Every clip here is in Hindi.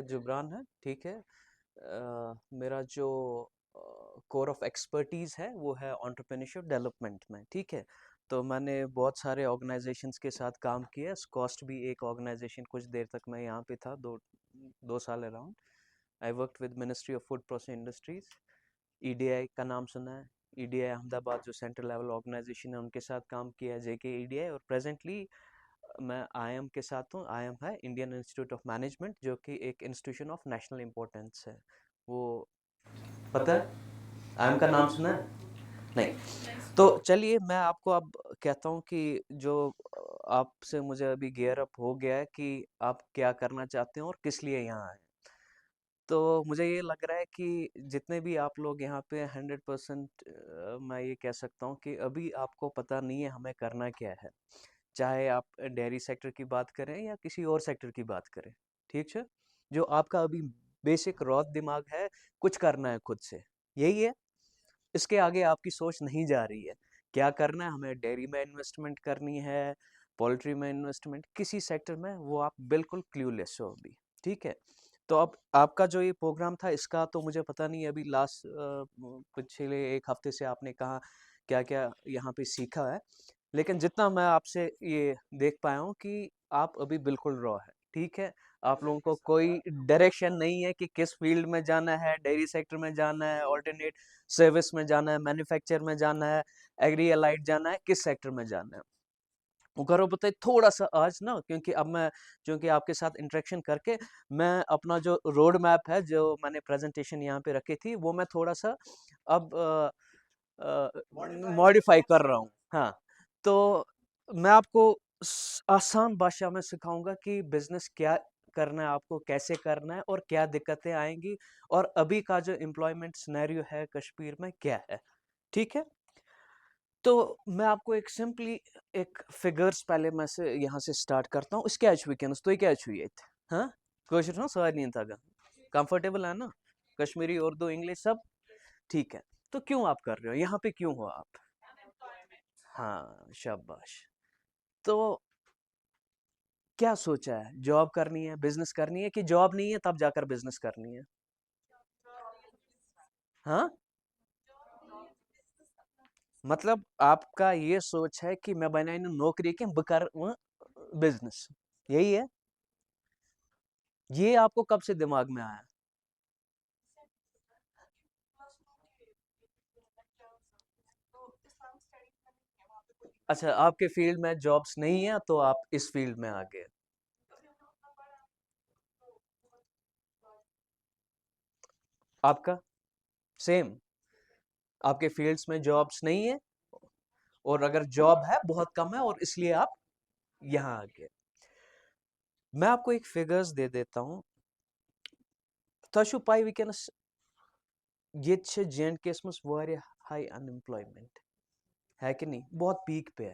जुबरान है, ठीक है। मेरा जो कोर ऑफ एक्सपर्टीज़ है वो है एंटरप्रेन्योरशिप डेवलपमेंट में, ठीक है। तो मैंने बहुत सारे ऑर्गेनाइजेशंस के साथ काम किया। स्कॉस्ट भी एक ऑर्गेनाइजेशन, कुछ देर तक मैं यहाँ पे था, दो दो साल around. I worked with ministry of food processing industries. EDI का नाम सुना है? ईडीआई अहमदाबाद जो सेंट्रल लेवल ऑर्गेनाइजेशन है, उनके साथ काम किया है, जेके ईडीआई। और प्रेजेंटली मैं आईएम के साथ हूँ। आईएम है इंडियन इंस्टीट्यूट ऑफ मैनेजमेंट, जो कि एक इंस्टीट्यूशन ऑफ नेशनल इम्पोर्टेंस है। वो पता है? आईएम का नाम सुना है? नहीं। तो चलिए मैं आपको अब कहता हूँ कि जो आपसे मुझे अभी गियर अप हो गया है कि आप क्या करना चाहते हैं और किस लिए यहाँ आए। तो मुझे ये लग रहा है कि जितने भी आप लोग यहाँ पे 100% मैं ये कह सकता हूँ कि अभी आपको पता नहीं है हमें करना क्या है। चाहे आप डेयरी सेक्टर की बात करें या किसी और सेक्टर की बात करें, ठीक है। जो आपका अभी बेसिक रॉ दिमाग है, कुछ करना है खुद से, यही है। इसके आगे आपकी सोच नहीं जा रही है। क्या करना है हमें? डेयरी में इन्वेस्टमेंट करनी है, पोल्ट्री में इन्वेस्टमेंट, किसी सेक्टर में, वो आप बिल्कुल क्लूलेस हो अभी, ठीक है। तो अब आपका जो ये प्रोग्राम था, इसका तो मुझे पता नहीं अभी लास्ट पिछले एक हफ्ते से आपने कहा क्या क्या यहाँ पे सीखा है। लेकिन जितना मैं आपसे ये देख पाया हूँ कि आप अभी बिल्कुल रॉ है, ठीक है। आप लोगों को कोई डायरेक्शन नहीं है कि किस फील्ड में जाना है, डेयरी सेक्टर में जाना है, ऑल्टरनेट सर्विस में जाना है, मैन्युफैक्चर में जाना है, एग्री अलाइड जाना है, किस सेक्टर में जाना है। वो करो बताइए थोड़ा सा आज ना, क्योंकि अब मैं क्योंकि आपके साथ इंटरेक्शन करके मैं अपना जो रोड मैप है, जो मैंने प्रेजेंटेशन यहाँ पे रखी थी, वो मैं थोड़ा सा अब मॉडिफाई कर रहा हूँ। हाँ, तो मैं आपको आसान भाषा में सिखाऊंगा कि बिजनेस क्या करना है, आपको कैसे करना है और क्या दिक्कतें आएंगी, और अभी का जो एम्प्लॉयमेंट सिनेरियो है कश्मीर में क्या है, ठीक है। तो मैं आपको एक सिंपली एक फिगर्स पहले मैं से यहाँ से स्टार्ट करता हूँ। स्केच वीकेंड्स तो क्या छुए हाँ कोशिश ना सारी नहीं था कंफर्टेबल है ना, कश्मीरी उर्दू इंग्लिश सब ठीक है। तो क्यों आप कर रहे हो यहाँ पे, क्यों हो आप? हाँ शाबाश। तो क्या सोचा है, जॉब करनी है, बिजनेस करनी है, कि जॉब नहीं है तब जाकर बिजनेस करनी है? हाँ, मतलब आपका ये सोच है कि मैं बनाई नौकरी के बकर बिजनेस, यही है? ये आपको कब से दिमाग में आया? अच्छा, आपके फील्ड में जॉब्स नहीं है तो आप इस फील्ड में आ गए। आपका सेम, आपके फील्ड्स में जॉब्स नहीं है, और अगर जॉब है बहुत कम है, और इसलिए आप यहाँ आ गए। मैं आपको एक फिगर्स दे देता हूँ। तशु पाई वनकस ये J&K मज हाई अनएम्प्लॉयमेंट, है कि नहीं? बहुत पीक पे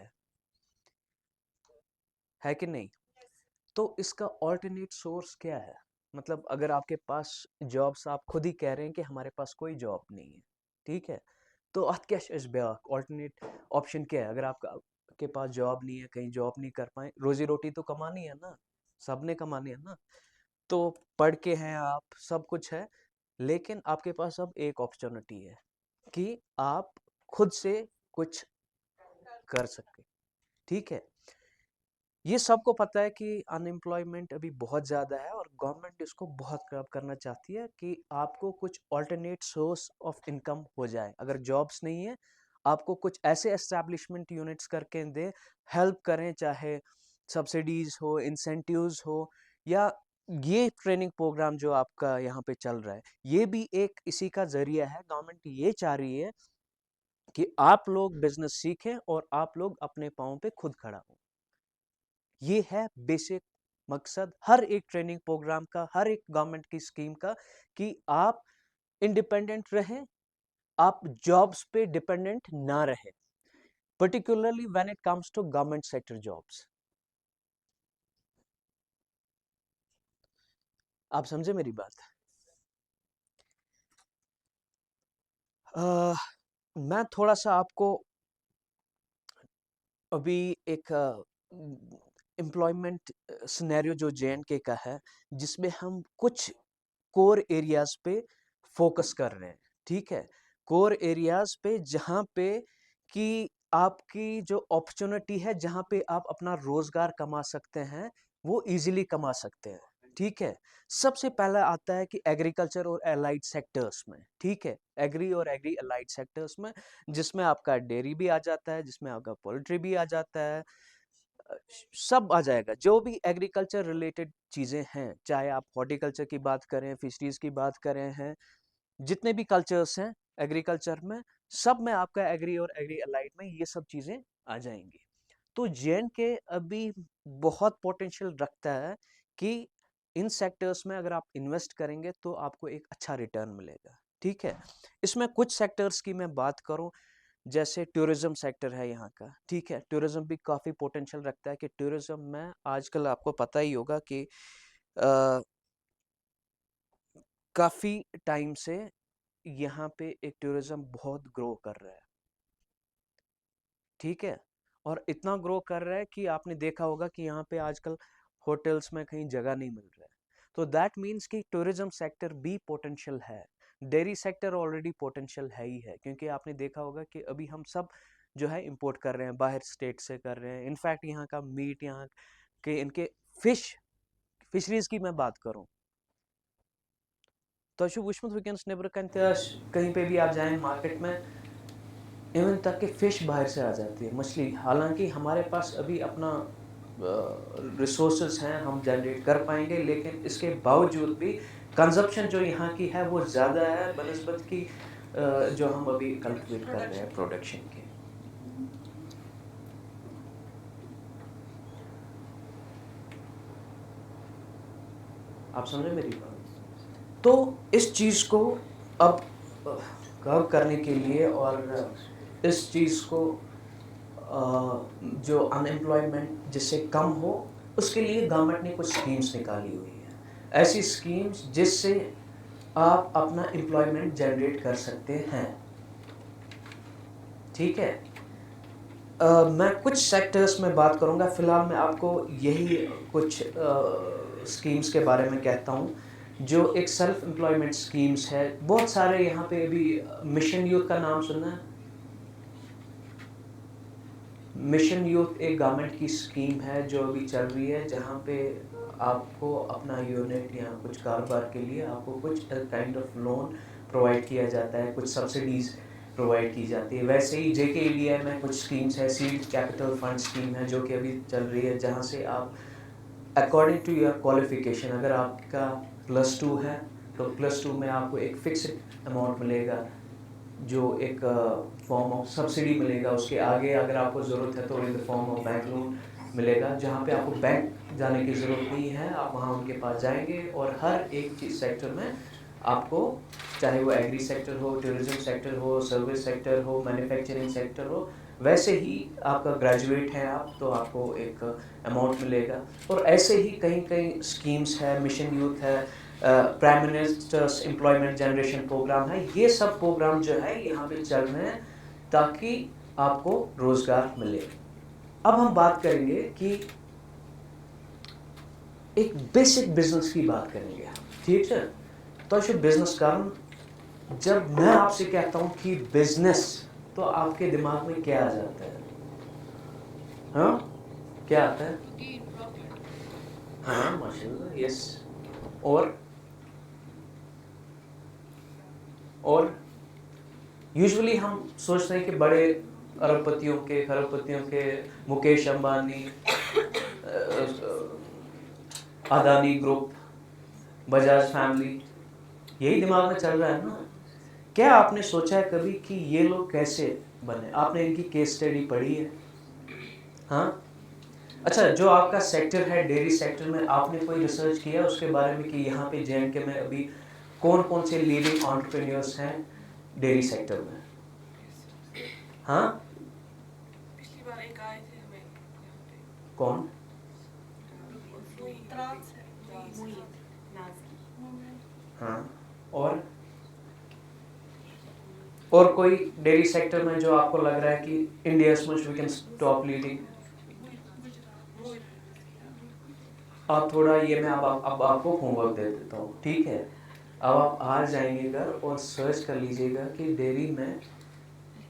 है कि नहीं? तो इसका ऑल्टरनेट सोर्स क्या है? मतलब अगर आपके पास जॉब्स, आप खुद ही कह रहे हैं कि हमारे पास कोई जॉब नहीं है, ठीक है। तो अत क्या ब्याक ऑल्टरनेट ऑप्शन क्या है? अगर आपका के पास जॉब नहीं है, कहीं जॉब नहीं कर पाए, रोजी रोटी तो कमानी है ना, सबने कमानी है ना। तो पढ़ के हैं आप, सब कुछ है, लेकिन आपके पास अब एक अपॉर्चुनिटी है कि आप खुद से कुछ कर सके, ठीक है। ये सबको पता है कि अनएम्प्लॉयमेंट अभी बहुत ज़्यादा है, और गवर्नमेंट इसको बहुत कम करना चाहती है कि आपको कुछ अल्टरनेट सोर्स ऑफ इनकम हो जाए। अगर जॉब्स नहीं है, आपको कुछ ऐसे एस्टैब्लिशमेंट यूनिट्स करके दे, हेल्प करें, चाहे सब्सिडीज हो, इंसेंटिव्स हो, या ये ट्रेनिंग प्रोग्राम जो आपका यहाँ पे चल रहा है, ये भी एक इसी का जरिया है। गवर्नमेंट ये चाह रही है कि आप लोग बिजनेस सीखें और आप लोग अपने पाँव पे खुद खड़ा हो। ये है बेसिक मकसद हर एक ट्रेनिंग प्रोग्राम का, हर एक गवर्नमेंट की स्कीम का, कि आप इंडिपेंडेंट रहें, आप जॉब्स पे डिपेंडेंट ना रहे, particularly when it comes to government sector jobs. आप समझे मेरी बात? मैं थोड़ा सा आपको अभी एक एम्प्लॉयमेंट सिनेरियो जो जे.एंड.के का है, जिसमें हम कुछ कोर एरियाज पे फोकस कर रहे हैं, ठीक है? कोर एरियाज पे जहाँ पे कि आपकी जो अपॉर्चुनिटी है, जहाँ पे आप अपना रोजगार कमा सकते हैं, वो इजीली कमा सकते हैं, ठीक है? सबसे पहला आता है कि एग्रीकल्चर और एलाइड सेक्टर्स में, ठीक है? एग्री और एग्री एलाइड सेक्टर्स में, जिसमें आपका डेयरी भी आ जाता है, जिसमें आपका पोल्ट्री भी आ जाता है, सब आ जाएगा। जो भी एग्रीकल्चर रिलेटेड चीजें हैं, चाहे आप हॉर्टिकल्चर की बात करें, फिशरीज की बात करें हैं, जितने भी कल्चर्स हैं एग्रीकल्चर में, सब में आपका एग्री और एग्री अलाइड में ये सब चीजें आ जाएंगी। तो जे.एंड.के अभी बहुत पोटेंशियल रखता है कि इन सेक्टर्स में अगर आप इन्वेस्ट करेंगे तो आपको एक अच्छा रिटर्न मिलेगा, ठीक है? इसमें कुछ सेक्टर्स की मैं बात करूं, जैसे टूरिज्म सेक्टर है यहाँ का, ठीक है? टूरिज्म भी काफ़ी पोटेंशियल रखता है कि टूरिज्म में आजकल आपको पता ही होगा कि काफ़ी टाइम से यहाँ पे एक टूरिज्म बहुत ग्रो कर रहा है, ठीक है? और इतना ग्रो कर रहा है कि आपने देखा होगा कि यहाँ पे आजकल होटल्स में कहीं जगह नहीं मिल रहा है। तो दैट मीन्स कि टूरिज्म सेक्टर भी पोटेंशियल है। डेयरी सेक्टर ऑलरेडी पोटेंशियल है ही है, क्योंकि आपने देखा होगा कि अभी हम सब जो है इंपोर्ट कर रहे हैं, बाहर स्टेट से कर रहे हैं। इनफैक्ट यहाँ का मीट, यहाँ के इनके फिशरीज की मैं बात करूँ तो शुभ उष्मत वीकेंड्स नेबर कहीं पे भी आप जाएं मार्केट में, इवन तक कि फिश बाहर से आ जाती है, मछली। हालांकि हमारे पास अभी अपना रिसोर्सेज हैं, हम जनरेट कर पाएंगे, लेकिन इसके बावजूद भी कंजप्शन जो यहाँ की है वो ज़्यादा है बनस्बत की जो हम अभी कल्टिवेट कर रहे हैं प्रोडक्शन के। आप समझे मेरी बात? तो इस चीज़ को अब कर्व करने के लिए और इस चीज़ को जो अनएम्प्लॉयमेंट जिससे कम हो, उसके लिए गवर्नमेंट ने कुछ स्कीम्स निकाली हुई है। ऐसी स्कीम्स जिससे आप अपना एम्प्लॉयमेंट जनरेट कर सकते हैं, ठीक है? मैं कुछ सेक्टर्स में बात करूंगा। फिलहाल मैं आपको यही कुछ स्कीम्स के बारे में कहता हूँ, जो एक सेल्फ एम्प्लॉयमेंट स्कीम्स है। बहुत सारे यहाँ पे अभी मिशन यूथ का नाम सुना है? मिशन यूथ एक गवर्नमेंट की स्कीम है जो अभी चल रही है, जहाँ पे आपको अपना यूनिट या कुछ कारोबार के लिए आपको कुछ काइंड ऑफ लोन प्रोवाइड किया जाता है, कुछ सब्सिडीज प्रोवाइड की जाती है। वैसे ही JKEDI में कुछ स्कीम्स है, सीड कैपिटल फंड स्कीम है जो कि अभी चल रही है, जहाँ से आप अकॉर्डिंग टू योर क्वालिफिकेशन, अगर आपका +2 है तो +2 में आपको एक फिक्स्ड अमाउंट मिलेगा, जो एक फॉर्म ऑफ सब्सिडी मिलेगा। उसके आगे अगर आपको ज़रूरत है तो in the form of bank loan मिलेगा, जहाँ पे आपको बैंक जाने की ज़रूरत नहीं है। आप वहाँ उनके पास जाएंगे और हर एक चीज़ सेक्टर में आपको, चाहे वो एग्री सेक्टर हो, टूरिज्म सेक्टर हो, सर्विस सेक्टर हो, मैन्युफैक्चरिंग सेक्टर हो, वैसे ही आपका ग्रेजुएट है आप तो आपको एक अमाउंट मिलेगा। और ऐसे ही कई कई स्कीम्स है, मिशन यूथ है, prime minister's employment generation programme है। ये सब प्रोग्राम जो है यहाँ पे चल रहे हैं ताकि आपको रोजगार मिले। अब हम बात करेंगे कि एक बेसिक बिजनेस की बात करेंगे हम, ठीक है? तो शुभ बिजनेस कारण, जब मैं आपसे कहता हूँ कि बिजनेस, तो आपके दिमाग में क्या आ जाता है? हाँ, क्या आता है? हाँ, माशाल्लाह, यस। और यूजुअली हम सोचते हैं कि बड़े अरबपतियों के, खरबपतियों के, मुकेश अंबानी, अदानी ग्रुप, बजाज फैमिली, यही दिमाग में चल रहा है ना? क्या आपने सोचा है कभी कि ये लोग कैसे बने? आपने इनकी केस स्टडी पढ़ी है? हाँ, अच्छा, जो आपका सेक्टर है डेयरी सेक्टर में, आपने कोई रिसर्च किया उसके बारे में कि यहाँ पे जे.एंड.के में अभी कौन कौन से लीडिंग एंटरप्रेन्योर्स हैं डेयरी सेक्टर में? हाँ, पिछली बार एक आए थे हमें यहाँ पे। कौन? हाँ, और कोई डेयरी सेक्टर में जो आपको लग रहा है कि India much we can stop leading? आप थोड़ा ये मैं अब आपको होमवर्क दे देता हूँ, ठीक है। अब आप आज जाएंगे घर और सर्च कर लीजिएगा कि डेयरी में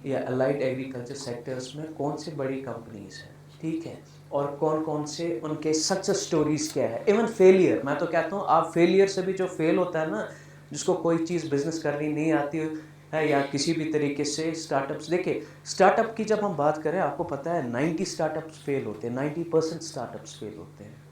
या अलाइड एग्रीकल्चर सेक्टर्स में कौन सी बड़ी कंपनीज हैं, ठीक है। और कौन कौन से उनके सक्सेस स्टोरीज क्या है, इवन फेलियर। मैं तो कहता हूँ आप फेलियर से भी, जो फेल होता है ना, जिसको कोई चीज़ बिजनेस करनी नहीं आती है या किसी भी तरीके से स्टार्टअप्स, देखिए स्टार्टअप की जब हम बात करें, आपको पता है 90 स्टार्टअप्स फेल होते हैं, 90% स्टार्टअप्स फेल होते हैं।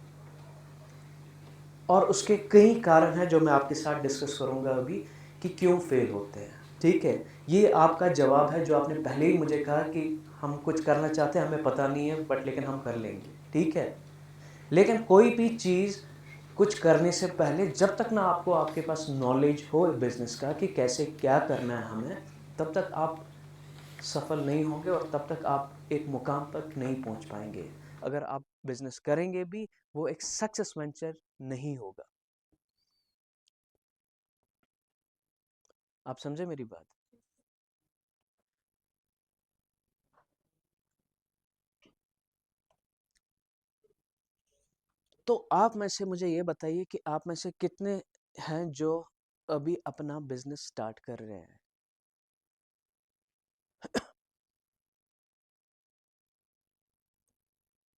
और उसके कई कारण हैं जो मैं आपके साथ डिस्कस करूंगा अभी, कि क्यों फेल होते हैं, ठीक है। ये आपका जवाब है जो आपने पहले ही मुझे कहा कि हम कुछ करना चाहते हैं, हमें पता नहीं है बट लेकिन हम कर लेंगे, ठीक है। लेकिन कोई भी चीज़ कुछ करने से पहले जब तक ना आपको आपके पास नॉलेज हो बिजनेस का कि कैसे क्या करना है हमें, तब तक आप सफल नहीं होंगे और तब तक आप एक मुकाम तक नहीं पहुंच पाएंगे। अगर आप बिजनेस करेंगे भी, वो एक सक्सेस वेंचर नहीं होगा। आप समझे मेरी बात? तो आप में से मुझे ये बताइए कि आप में से कितने हैं जो अभी अपना बिजनेस स्टार्ट कर रहे हैं?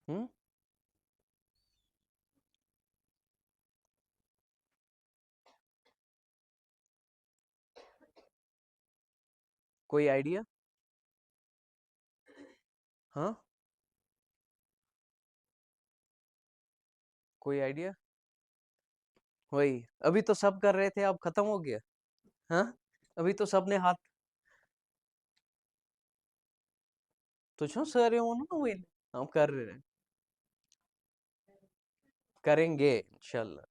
हम्म। कोई आइडिया? हाँ, कोई आइडिया? वही, अभी तो सब कर रहे थे, अब खत्म हो गया। हाँ, अभी तो सबने हाथ। तो छो सर हो ना, वही हम कर रहे हैं, करेंगे इंशाल्लाह।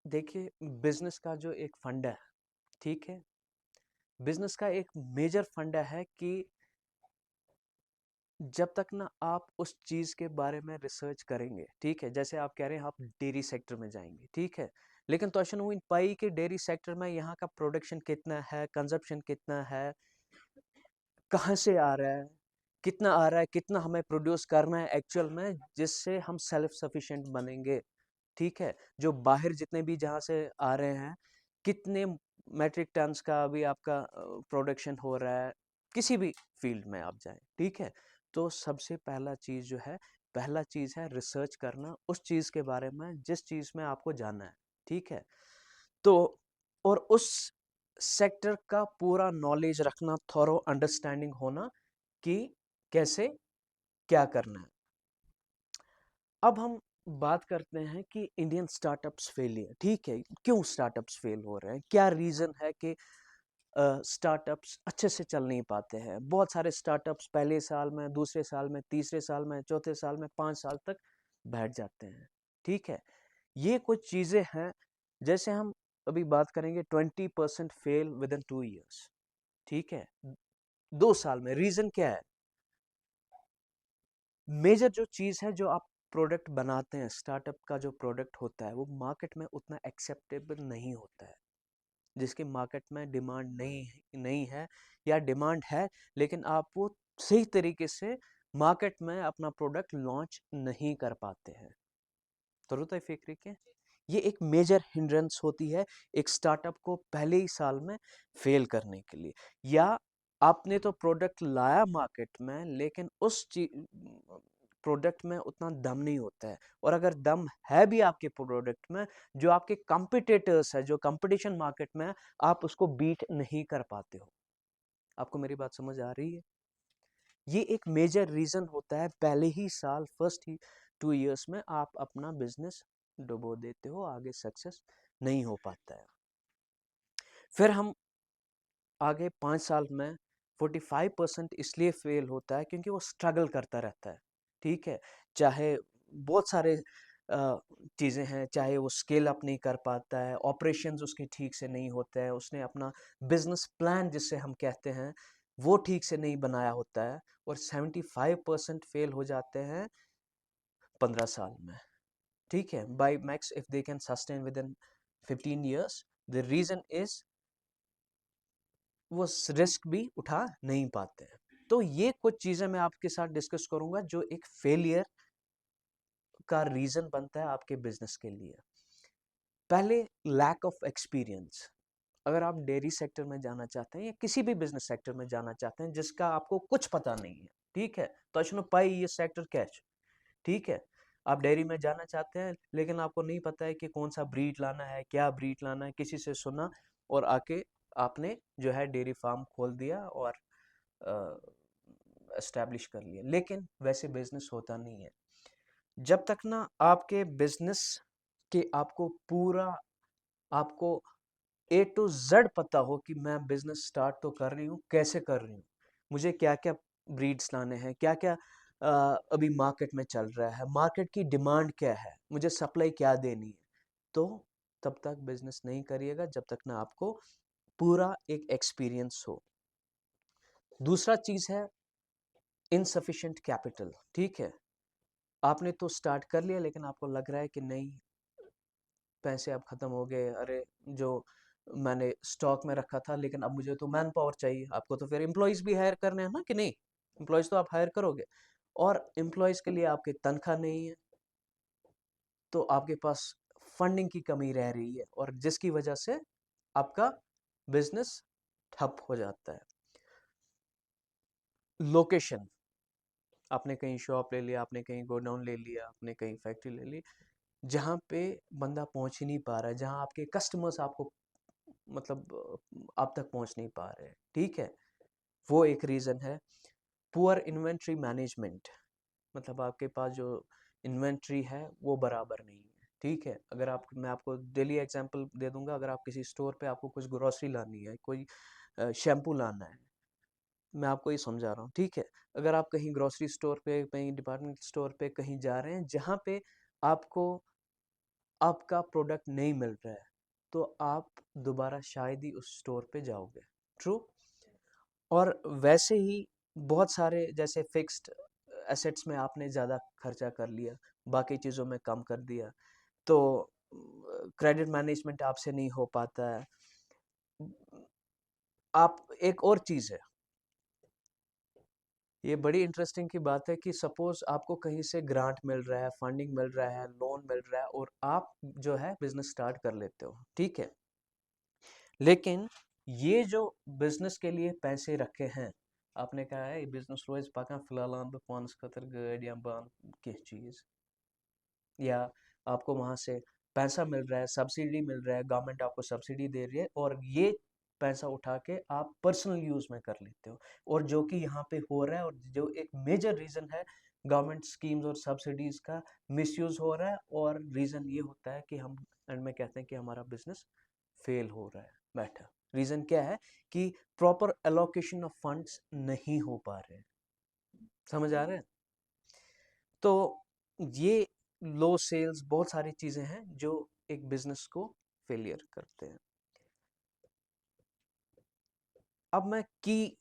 देखिए, बिजनेस का जो एक फंडा है, ठीक है, बिजनेस का एक मेजर फंडा है कि जब तक ना आप उस चीज के बारे में रिसर्च करेंगे, ठीक है, जैसे आप कह रहे हैं आप डेयरी सेक्टर में जाएंगे, ठीक है। लेकिन तो क्वेश्चन हुई पाई कि डेयरी सेक्टर में यहाँ का प्रोडक्शन कितना है, कंजप्शन कितना है, कहाँ से आ रहा है, कितना आ रहा है, कितना हमें प्रोड्यूस करना है एक्चुअल में, जिससे हम सेल्फ सफिशिएंट बनेंगे, ठीक है। जो बाहर जितने भी जहाँ से आ रहे हैं, कितने मेट्रिक टन्स का अभी आपका प्रोडक्शन हो रहा है, किसी भी फील्ड में आप जाएं, ठीक है। तो सबसे पहला चीज़ जो है, पहला चीज़ है रिसर्च करना उस चीज़ के बारे में जिस चीज़ में आपको जानना है, ठीक है। तो और उस सेक्टर का पूरा नॉलेज रखना, थॉरो अंडरस्टैंडिंग होना कि कैसे क्या करना है। अब हम बात करते हैं कि इंडियन स्टार्टअप्स फेलियर, ठीक है, क्यों स्टार्टअप्स फेल हो रहे हैं, क्या रीजन है कि स्टार्टअप्स अच्छे से चल नहीं पाते हैं। बहुत सारे स्टार्टअप्स पहले साल में, दूसरे साल में, तीसरे साल में, चौथे साल में, 5 साल तक बैठ जाते हैं, ठीक है। ये कुछ चीजें हैं, जैसे हम अभी बात करेंगे 20% फेल विद इन 2 ईयर्स, ठीक है, 2 साल में। रीजन क्या है? मेजर जो चीज है, जो आप प्रोडक्ट बनाते हैं, स्टार्टअप का जो प्रोडक्ट होता है वो मार्केट में उतना एक्सेप्टेबल नहीं होता है, जिसकी मार्केट में डिमांड नहीं है, या डिमांड है लेकिन आप वो सही तरीके से मार्केट में अपना प्रोडक्ट लॉन्च नहीं कर पाते हैं। तो फिक्र के ये एक मेजर हिंड्रेंस होती है एक स्टार्टअप को पहले ही साल में फेल करने के लिए। या आपने तो प्रोडक्ट लाया मार्केट में, लेकिन उस प्रोडक्ट में उतना दम नहीं होता है, और अगर दम है भी आपके प्रोडक्ट में, जो आपके कंपिटिटर्स है, जो कंपटीशन मार्केट में है, आप उसको बीट नहीं कर पाते हो। आपको मेरी बात समझ आ रही है? ये एक मेजर रीजन होता है, पहले ही साल, फर्स्ट ही 2 इयर्स में आप अपना बिजनेस डुबो देते हो, आगे सक्सेस नहीं हो पाता है। फिर हम आगे 5 साल में 45% इसलिए फेल होता है क्योंकि वो स्ट्रगल करता रहता है, ठीक है। चाहे बहुत सारे चीज़ें हैं, चाहे वो स्केल अप नहीं कर पाता है, ऑपरेशंस उसके ठीक से नहीं होते हैं, उसने अपना बिजनेस प्लान जिसे हम कहते हैं वो ठीक से नहीं बनाया होता है, और 75% फेल हो जाते हैं 15 साल में, ठीक है। By max if they can sustain within 15 years, the reason is वो रिस्क भी उठा नहीं पाते हैं। तो ये कुछ चीजें मैं आपके साथ डिस्कस करूंगा जो एक फेलियर का रीजन बनता है आपके बिजनेस के लिए। पहले, लैक ऑफ एक्सपीरियंस। अगर आप डेयरी सेक्टर में जाना चाहते हैं या किसी भी बिजनेस सेक्टर में जाना चाहते हैं जिसका आपको कुछ पता नहीं है, ठीक है, तो अशनो पाई ये सेक्टर कैच, ठीक है, आप डेयरी में जाना चाहते हैं लेकिन आपको नहीं पता है कि कौन सा ब्रीड लाना है, क्या ब्रीड लाना है, किसी से सुना और आके आपने जो है डेयरी फार्म खोल दिया और एस्टैब्लिश कर लिया। लेकिन वैसे बिजनेस होता नहीं है। जब तक ना आपके बिजनेस के आपको पूरा, आपको ए टू जेड पता हो कि मैं बिजनेस स्टार्ट तो कर रही हूँ, कैसे कर रही हूँ, मुझे क्या क्या ब्रीड्स लाने हैं, क्या क्या अभी मार्केट में चल रहा है, मार्केट की डिमांड क्या है, मुझे सप्लाई क्या देनी है, तो तब तक बिजनेस नहीं करिएगा जब तक ना आपको पूरा एक एक्सपीरियंस हो। दूसरा चीज है इनसफिशिएंट कैपिटल। ठीक है, आपने तो स्टार्ट कर लिया लेकिन आपको लग रहा है कि नहीं, पैसे अब खत्म हो गए, अरे जो मैंने स्टॉक में रखा था, लेकिन अब मुझे तो मैन पावर चाहिए। आपको तो फिर एम्प्लॉयज भी हायर करने हैं ना, कि नहीं? एम्प्लॉयज तो आप हायर करोगे और एम्प्लॉयज के लिए आपकी तनख्वाह नहीं है, तो आपके पास फंडिंग की कमी रह रही है और जिसकी वजह से आपका बिजनेस ठप हो जाता है। लोकेशन, आपने कहीं शॉप ले लिया, आपने कहीं गोडाउन ले लिया, आपने कहीं फैक्ट्री ले ली, जहाँ पे बंदा पहुंच ही नहीं पा रहा है, जहाँ आपके कस्टमर्स आपको मतलब आप तक पहुंच नहीं पा रहे हैं, ठीक है, वो एक रीज़न है। पुअर इन्वेंट्री मैनेजमेंट, मतलब आपके पास जो इन्वेंट्री है वो बराबर नहीं है, ठीक है। अगर आप, मैं आपको डेली एग्जांपल दे दूंगा, अगर आप किसी स्टोर पे आपको कुछ ग्रोसरी लानी है, कोई शैम्पू लाना है, मैं आपको ये समझा रहा हूँ, ठीक है। अगर आप कहीं ग्रोसरी स्टोर पे, कहीं डिपार्टमेंट स्टोर पे कहीं जा रहे हैं जहाँ पे आपको आपका प्रोडक्ट नहीं मिल रहा है, तो आप दोबारा शायद ही उस स्टोर पे जाओगे। ट्रू। और वैसे ही बहुत सारे जैसे फिक्स्ड एसेट्स में आपने ज़्यादा खर्चा कर लिया, बाकी चीज़ों में कम कर दिया, तो क्रेडिट मैनेजमेंट आपसे नहीं हो पाता है। आप, एक और चीज़ है, ये बड़ी इंटरेस्टिंग की बात है कि सपोज आपको कहीं से ग्रांट मिल रहा है, फंडिंग मिल रहा है, लोन मिल रहा है और आप जो है बिजनेस स्टार्ट कर लेते हो, ठीक है, लेकिन ये जो बिजनेस के लिए पैसे रखे हैं, आपने कहा है बिजनेस रोज पकान फिलहाल पे पानस खतर गाड़ी या बान किस चीज, या आपको वहां से पैसा मिल रहा है, सब्सिडी मिल रहा है, गवर्नमेंट आपको सब्सिडी दे रही है और ये पैसा उठा के आप पर्सनल यूज में कर लेते हो, और जो कि यहाँ पे हो रहा है और जो एक मेजर रीजन है गवर्नमेंट स्कीम्स और सब्सिडीज का मिसयूज हो रहा है, और रीजन ये होता है कि हम एंड में कहते हैं कि हमारा बिजनेस फेल हो रहा है। बेटर रीजन क्या है कि प्रॉपर एलोकेशन ऑफ फंड्स नहीं हो पा रहे हैं। समझ आ रहा है? तो ये लो सेल्स, बहुत सारी चीजें हैं जो एक बिजनेस को फेलियर करते हैं। अब मैं की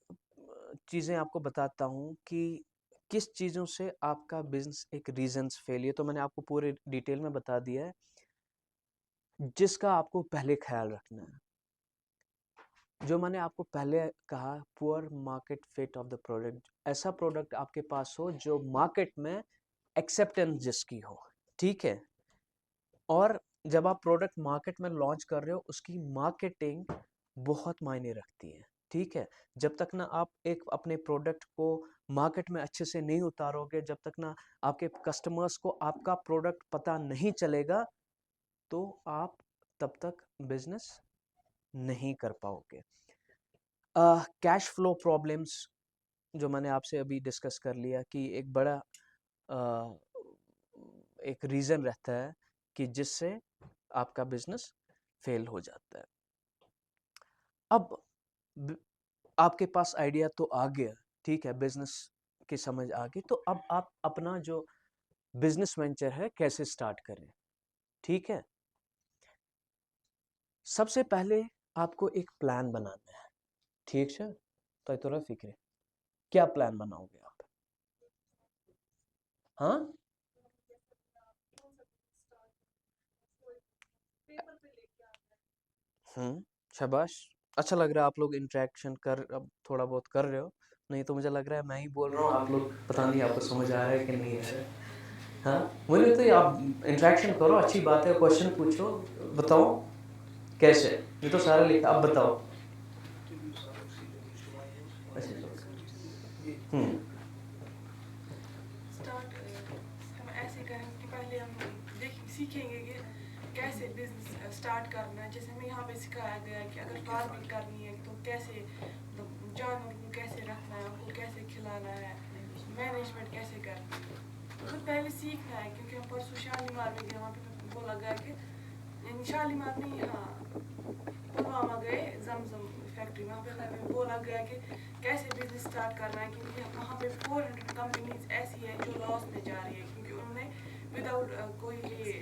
चीजें आपको बताता हूं कि किस चीजों से आपका बिजनेस एक रीजंस फेलियर, तो मैंने आपको पूरे डिटेल में बता दिया है जिसका आपको पहले ख्याल रखना है। जो मैंने आपको पहले कहा, poor market fit of the product, ऐसा प्रोडक्ट आपके पास हो जो मार्केट में एक्सेप्टेंस जिसकी हो, ठीक है। और जब आप प्रोडक्ट मार्केट में लॉन्च कर रहे हो, उसकी मार्केटिंग बहुत मायने रखती है, ठीक है। जब तक ना आप एक अपने प्रोडक्ट को मार्केट में अच्छे से नहीं उतारोगे, जब तक ना आपके कस्टमर्स को आपका प्रोडक्ट पता नहीं चलेगा, तो आप तब तक बिजनेस नहीं कर पाओगे। कैश फ्लो प्रॉब्लम्स, जो मैंने आपसे अभी डिस्कस कर लिया कि एक बड़ा अ, एक रीज़न रहता है कि जिससे आपका बिजनेस फेल हो जाता है। अब आपके पास आइडिया तो आ गया, ठीक है, बिजनेस की समझ आ गई, तो अब आप अपना जो बिजनेस वेंचर है कैसे स्टार्ट करें, ठीक है। सबसे पहले आपको एक प्लान बनाना है, ठीक है। तो थोड़ा फिक्र है, क्या प्लान बनाओगे आप? हाँ, शाबाश, अच्छा लग रहा है, आप लोग इंटरेक्शन कर अब थोड़ा बहुत कर रहे हो, नहीं तो मुझे लग रहा है मैं ही बोल रहा हूँ, आप लोग पता नहीं आपको समझ आ रहा है कि नहीं आ रहा है। हाँ, मुझे तो आप इंटरेक्शन करो, अच्छी बात है, क्वेश्चन पूछो, बताओ कैसे, ये तो सारा लिखा, आप बताओ। अच्छा, स्टार्ट हम ऐसे करेंगे कि पहले हम सीखेंगे कि कैसे बिजनेस स्टार्ट करना है। जैसे हमें यहाँ पे सिखाया गया है कि अगर फार्मिंग करनी है तो कैसे मतलब जानवर को कैसे रखना है, उनको कैसे खिलाना है, मैनेजमेंट कैसे करनी है, तो पहले सीखना है। क्योंकि हम परसों शालीमार में गए, वहाँ पे बोला गया कि शालीमार नहीं, हाँ पुलवामा गए जमजम फैक्ट्री, वहाँ पे हमें बोला गया कि कैसे बिजनेस स्टार्ट करना है। क्योंकि वहाँ पे 400 कंपनीज ऐसी हैं जो लॉस में जा रही है, क्योंकि उन्होंने विदाउट कोई ये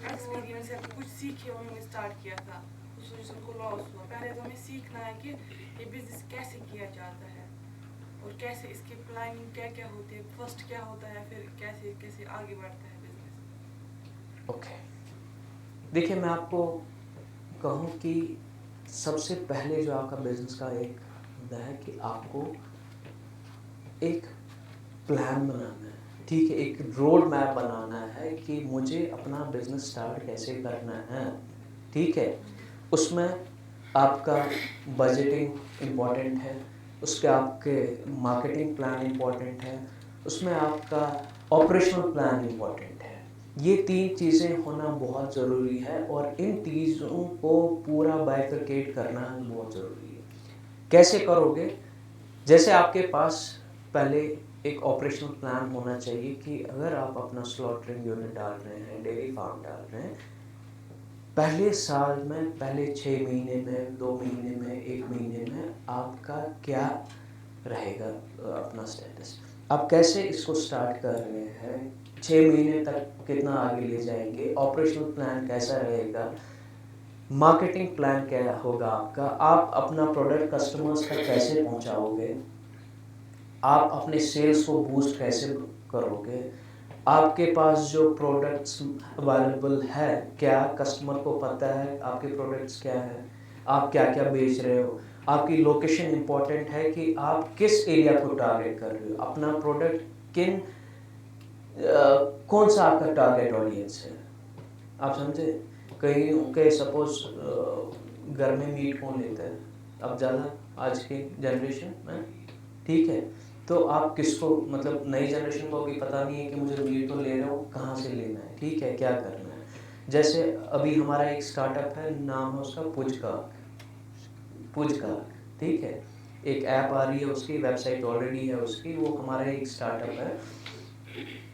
एक्सपीरियंस या कुछ सीखे उन्होंने स्टार्ट किया था, उस वजह से उनको लॉस हुआ। पहले तो हमें सीखना है कि ये बिजनेस कैसे किया जाता है और कैसे इसकी प्लानिंग क्या क्या होती है, फर्स्ट क्या होता है, फिर कैसे कैसे आगे बढ़ता है बिजनेस। ओके, देखिए मैं आपको कहूँ कि सबसे पहले जो आपका बिजनेस का एक होता है कि आपको एक प्लान बनाना है, ठीक है, एक रोड मैप बनाना है कि मुझे अपना बिजनेस स्टार्ट कैसे करना है, ठीक है। उसमें आपका बजटिंग इम्पॉर्टेंट है, उसके आपके मार्केटिंग प्लान इम्पॉर्टेंट है, उसमें आपका ऑपरेशनल प्लान इम्पॉर्टेंट है। ये 3 चीज़ें होना बहुत ज़रूरी है और इन चीज़ों को पूरा बाइफरकेट करना बहुत ज़रूरी है। कैसे करोगे? जैसे आपके पास पहले एक ऑपरेशनल प्लान होना चाहिए कि अगर आप अपना स्लॉटरिंग यूनिट डाल रहे हैं, डेयरी फार्म डाल रहे हैं, पहले साल में, पहले 6 महीने में, 2 महीने में, 1 महीने में आपका क्या रहेगा अपना स्टेटस, आप कैसे इसको स्टार्ट कर रहे हैं, 6 महीने तक कितना आगे ले जाएंगे, ऑपरेशनल प्लान कैसा रहेगा, मार्केटिंग प्लान क्या होगा आपका, आप अपना प्रोडक्ट कस्टमर्स तक कैसे पहुंचाओगे, आप अपने सेल्स को बूस्ट कैसे करोगे, आपके पास जो प्रोडक्ट्स अवेलेबल है क्या कस्टमर को पता है आपके प्रोडक्ट्स क्या है, आप क्या क्या बेच रहे हो, आपकी लोकेशन इम्पोर्टेंट है कि आप किस एरिया को टारगेट कर रहे हो, अपना प्रोडक्ट किन कौन सा आपका टारगेट ऑडियंस है, आप समझे। कहीं के सपोज घर में मीट कौन लेता है, अब ज़्यादा आज की जनरेशन में, ठीक है, तो आप किसको, मतलब नई जनरेशन को भी पता नहीं है कि मुझे मीट तो ले रहा हूँ, कहाँ से लेना है, ठीक है, क्या करना है। जैसे अभी हमारा एक स्टार्टअप है, नाम है उसका पुजकाक, ठीक है, एक ऐप आ रही है, उसकी वेबसाइट ऑलरेडी है उसकी, वो हमारा एक स्टार्टअप है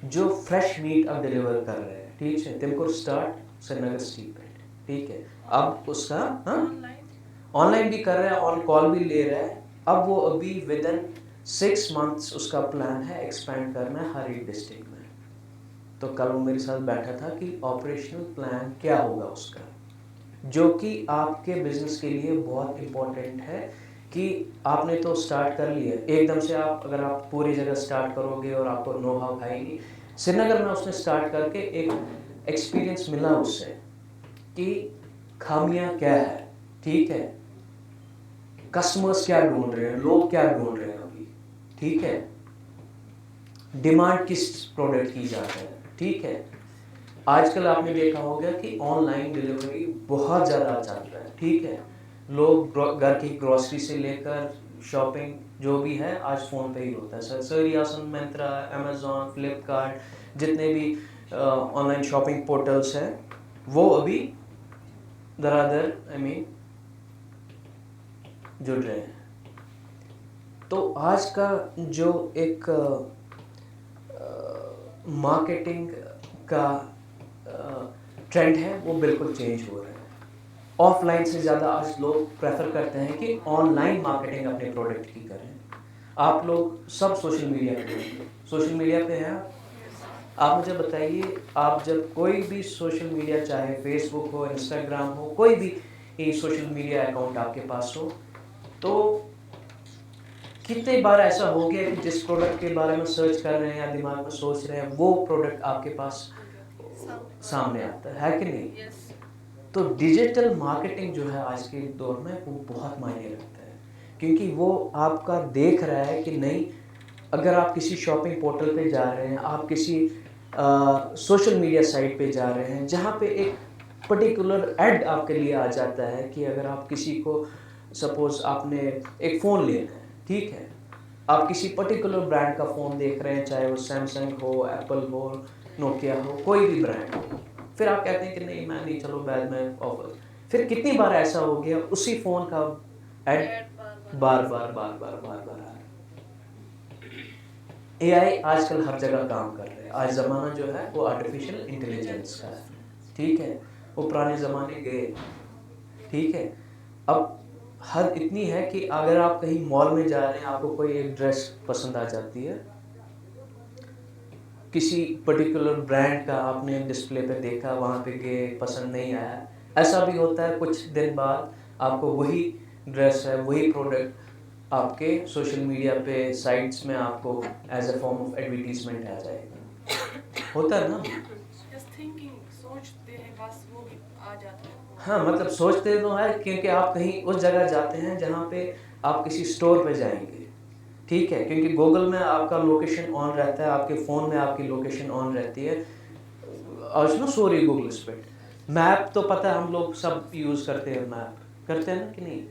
जो फ्रेश मीट अब डिलीवर कर रहे हैं, ठीक है, तिमकुर स्टार्ट श्रीनगर स्ट्रीट पे, ठीक है। अब उसका ऑनलाइन भी कर रहा है, ऑन कॉल भी ले रहा है। अब वो अभी विद इन 6 मंथ्स उसका प्लान है एक्सपैंड करना है हर एक डिस्ट्रिक्ट में। तो कल वो मेरे साथ बैठा था कि ऑपरेशनल प्लान क्या होगा उसका, जो कि आपके बिजनेस के लिए बहुत इम्पोर्टेंट है कि आपने तो स्टार्ट कर लिया एकदम से, आप अगर आप पूरी जगह स्टार्ट करोगे और आपको नो हाउ खाएगी। श्रीनगर में उसने स्टार्ट करके एक एक्सपीरियंस मिला उससे कि खामियां क्या है, ठीक है, कस्टमर्स क्या ढूंढ रहे हैं, लोग क्या ढूंढ रहे हैं अभी, ठीक है, डिमांड किस प्रोडक्ट की जाता है, ठीक है। आजकल आपने देखा होगा कि ऑनलाइन डिलीवरी बहुत ज़्यादा चल रहा है, ठीक है, लोग घर की ग्रोसरी से लेकर शॉपिंग जो भी है आज फ़ोन पे ही होता है। सरियासन, मिंत्रा, अमेज़ॉन, फ्लिपकार्ट, जितने भी ऑनलाइन शॉपिंग पोर्टल्स हैं वो अभी दरादर जुड़ रहे हैं। तो आज का जो एक मार्केटिंग का ट्रेंड है वो बिल्कुल चेंज हो रहा है। ऑफलाइन से ज़्यादा आज लोग प्रेफर करते हैं कि ऑनलाइन मार्केटिंग अपने प्रोडक्ट की करें। आप लोग सब सोशल मीडिया पे हैं, सोशल मीडिया पे हैं आप मुझे बताइए, आप जब कोई भी सोशल मीडिया, चाहे फेसबुक हो, इंस्टाग्राम हो, कोई भी सोशल मीडिया अकाउंट आपके पास हो, तो कितने बार ऐसा हो गया कि जिस प्रोडक्ट के बारे में सर्च कर रहे हैं या दिमाग में सोच रहे हैं वो प्रोडक्ट आपके पास सामने आता है कि नहीं। तो डिजिटल मार्केटिंग जो है आज के दौर में वो बहुत मायने रखता है, क्योंकि वो आपका देख रहा है कि नहीं, अगर आप किसी शॉपिंग पोर्टल पे जा रहे हैं, आप किसी सोशल मीडिया साइट पे जा रहे हैं, जहाँ पे एक पर्टिकुलर ऐड आपके लिए आ जाता है कि अगर आप किसी को, सपोज आपने एक फ़ोन लेना है, ठीक है, आप किसी पर्टिकुलर ब्रांड का फ़ोन देख रहे हैं, चाहे वो सैमसंग हो, एप्पल हो, नोकिया हो, कोई भी ब्रांड हो, फिर आप कहते हैं कि नहीं मैं नहीं, चलो बाद में ऑफर। फिर कितनी बार ऐसा हो गया उसी फ़ोन का ऐड बार बार बार बार बार बार आ रहा है। एआई आजकल हर जगह काम कर रहा है। आज ज़माना जो है वो आर्टिफिशियल इंटेलिजेंस का है, ठीक है, वो पुराने ज़माने गए, ठीक है। अब हद इतनी है कि अगर आप कहीं मॉल में जा रहे हैं, आपको कोई एक ड्रेस पसंद आ जाती है, किसी पर्टिकुलर ब्रांड का आपने डिस्प्ले पे देखा, वहाँ पे गए, पसंद नहीं आया, ऐसा भी होता है कुछ दिन बाद आपको वही ड्रेस है, वही प्रोडक्ट आपके सोशल मीडिया पे साइट्स में आपको as a form of advertisement आ जाएगा। होता है ना। जस्ट थिंकिंग, सोचते हैं बस वो भी आ जाता है। हाँ, मतलब सोचते तो है, क्योंकि आप कहीं उस जगह जाते हैं जहाँ पे आप किसी स्टोर पे जाएंगे, ठीक है, क्योंकि गूगल में आपका लोकेशन ऑन रहता है, आपके फ़ोन में आपकी लोकेशन ऑन रहती है। आज ना सॉरी गूगल पे मैप तो पता है, हम लोग सब यूज़ करते हैं, मैप करते हैं ना कि नहीं।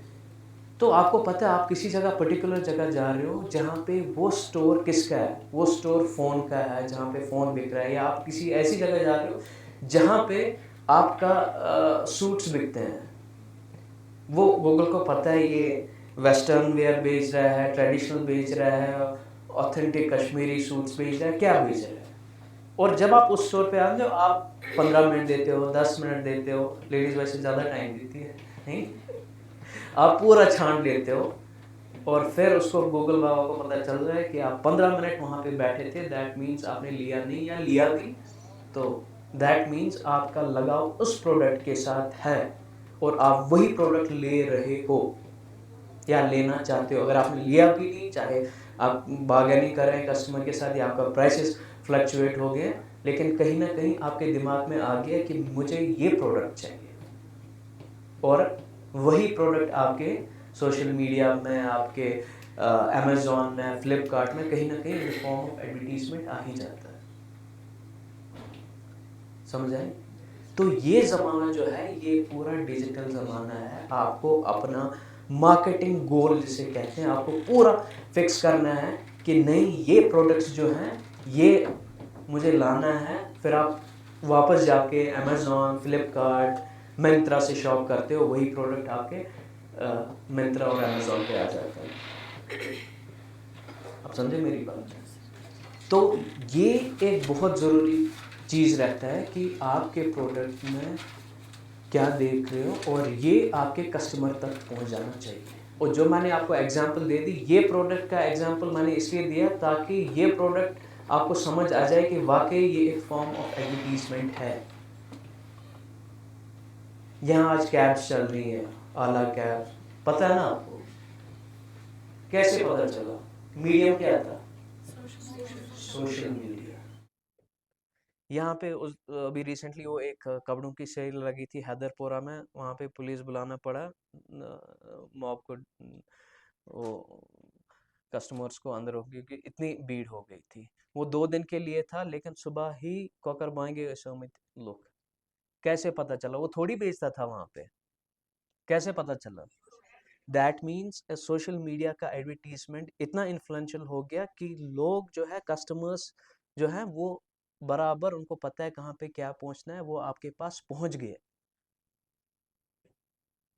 तो आपको पता है आप किसी जगह पर्टिकुलर जगह जा रहे हो जहाँ पे वो स्टोर किसका है, वो स्टोर फ़ोन का है, जहाँ पे फ़ोन बिक रहा है, या आप किसी ऐसी जगह जा रहे हो जहाँ पे आपका सूट्स बिकते हैं। वो गूगल को पता है ये वेस्टर्न वेयर बेच रहा है, ट्रेडिशनल बेच रहा है, ऑथेंटिक कश्मीरी सूट्स बेच रहा है, क्या बेच रहा है। और जब आप उस स्टोर पे आते हो, आप 15 मिनट देते हो, 10 मिनट देते हो, लेडीज़ वैसे ज़्यादा टाइम देती है नहीं, आप पूरा छान लेते हो, और फिर उसको गूगल बाबा को पता चल रहा है कि आप 15 मिनट वहाँ पे बैठे थे, दैट मीन्स आपने लिया नहीं, या लिया भी तो दैट मीन्स आपका लगाव उस प्रोडक्ट के साथ है, और आप वही प्रोडक्ट ले रहे हो या लेना चाहते हो। अगर आपने लिया भी नहीं, चाहे आप बार्गेनिंग कर रहे हैं कस्टमर के साथ, या आपका प्राइसेस फ्लक्चुएट हो गए, लेकिन कहीं ना कहीं आपके दिमाग में आ गया कि मुझे ये प्रोडक्ट चाहिए, और वही प्रोडक्ट आपके सोशल मीडिया में, आपके अमेज़ॉन में, फ्लिपकार्ट में कहीं ना कहीं इन फॉर्म ऑफ एडवर्टीजमेंट आ ही जाता है। समझ आए। तो ये ज़माना जो है ये पूरा डिजिटल ज़माना है। आपको अपना मार्केटिंग गोल जिसे कहते हैं, आपको पूरा फिक्स करना है कि नहीं, ये प्रोडक्ट्स जो हैं ये मुझे लाना है। फिर आप वापस जाके अमेज़ॉन, फ्लिपकार्ट, मिंत्रा से शॉप करते हो, वही प्रोडक्ट आपके मिंत्रा और अमेज़ॉन पे आ जाता है। आप समझे मेरी बात। तो ये एक बहुत ज़रूरी चीज़ रहता है कि आपके प्रोडक्ट में क्या देख रहे हो, और ये आपके कस्टमर तक पहुंच जाना चाहिए। और जो मैंने आपको एग्जांपल दे दी, ये प्रोडक्ट का एग्जांपल मैंने इसलिए दिया ताकि ये प्रोडक्ट आपको समझ आ जाए कि वाकई ये एक फॉर्म ऑफ एडवर्टीजमेंट है। यहाँ आज कैब्स चल रही हैं, आला कैब, पता है ना आपको, कैसे पता चला? मीडियम क्या था? Social media. यहाँ पे अभी रिसेंटली वो एक कपड़ों की सेल लगी थी हैदरपुरा में, वहाँ पे पुलिस बुलाना पड़ा मॉब को, वो कस्टमर्स को अंदर हो, क्योंकि इतनी भीड़ हो गई थी। वो 2 दिन के लिए था, लेकिन सुबह ही कॉकर बाएंगे में लोग, कैसे पता चला? वो थोड़ी बेचता था वहाँ पे, कैसे पता चला? दैट मीन्स सोशल मीडिया का एडवर्टीजमेंट इतना इन्फ्लुएंशियल हो गया कि लोग जो है, कस्टमर्स जो है, वो बराबर उनको पता है कहाँ पे क्या पहुंचना है, वो आपके पास पहुंच गए।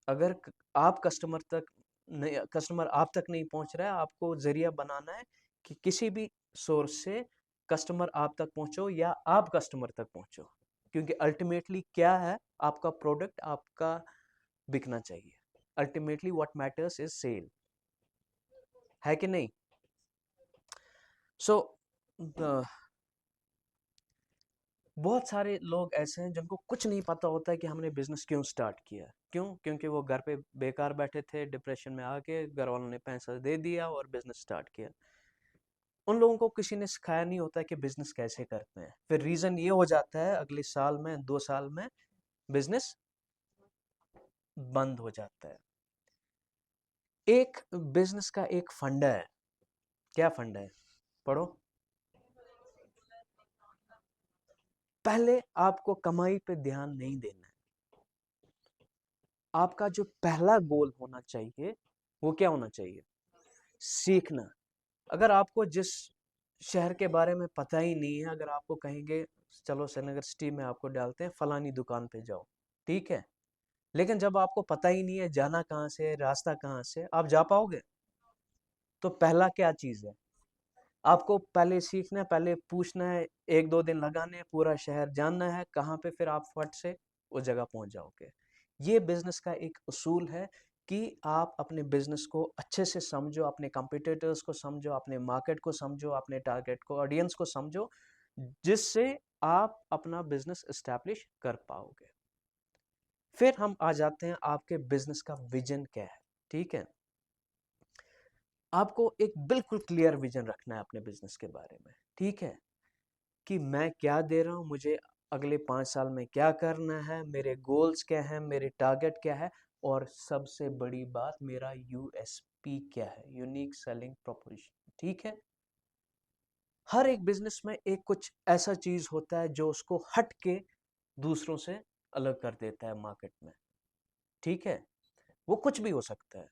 अगर आप कस्टमर तक नहीं, कस्टमर आप तक नहीं पहुंच रहा है, आपको जरिया बनाना है कि किसी भी सोर्स से कस्टमर आप तक पहुंचो, या आप कस्टमर तक पहुंचो, क्योंकि अल्टीमेटली क्या है, आपका प्रोडक्ट आपका बिकना चाहिए। Ultimately what matters is sale, है कि नहीं? सो बहुत सारे लोग ऐसे हैं जिनको कुछ नहीं पता होता है कि हमने बिजनेस क्यों स्टार्ट किया। क्यों? क्योंकि वो घर पे बेकार बैठे थे, डिप्रेशन में आके घर वालों ने पैसा दे दिया और बिजनेस स्टार्ट किया। उन लोगों को किसी ने सिखाया नहीं होता कि बिजनेस कैसे करते हैं। फिर रीजन ये हो जाता है अगले साल में, 2 साल में बिजनेस बंद हो जाता है। एक बिजनेस का एक फंडा है। क्या फंडा है? पढ़ो। पहले आपको कमाई पे ध्यान नहीं देना है। आपका जो पहला गोल होना चाहिए वो क्या होना चाहिए? सीखना। अगर आपको जिस शहर के बारे में पता ही नहीं है, अगर आपको कहेंगे चलो श्रीनगर सिटी में आपको डालते हैं फलानी दुकान पे जाओ, ठीक है, लेकिन जब आपको पता ही नहीं है जाना कहाँ से है, रास्ता कहाँ से है, आप जा पाओगे? तो पहला क्या चीज है? आपको पहले सीखना है, पहले पूछना है, एक दो दिन लगाने हैं, पूरा शहर जानना है कहाँ पे, फिर आप फट से उस जगह पहुंच जाओगे। ये बिजनेस का एक उसूल है कि आप अपने बिजनेस को अच्छे से समझो, अपने कंपटीटर्स को समझो, अपने मार्केट को समझो, अपने टारगेट को, ऑडियंस को समझो, जिससे आप अपना बिजनेस एस्टैब्लिश कर पाओगे। फिर हम आ जाते हैं आपके बिजनेस का विजन क्या है। ठीक है, आपको एक बिल्कुल क्लियर विजन रखना है अपने बिजनेस के बारे में। ठीक है, कि मैं क्या दे रहा हूँ, मुझे अगले 5 साल में क्या करना है, मेरे गोल्स क्या हैं, मेरे टारगेट क्या है, और सबसे बड़ी बात मेरा यूएसपी क्या है, यूनिक सेलिंग प्रोपोजिशन। ठीक है, हर एक बिजनेस में एक कुछ ऐसा चीज होता है जो उसको हट के दूसरों से अलग कर देता है मार्केट में। ठीक है, वो कुछ भी हो सकता है।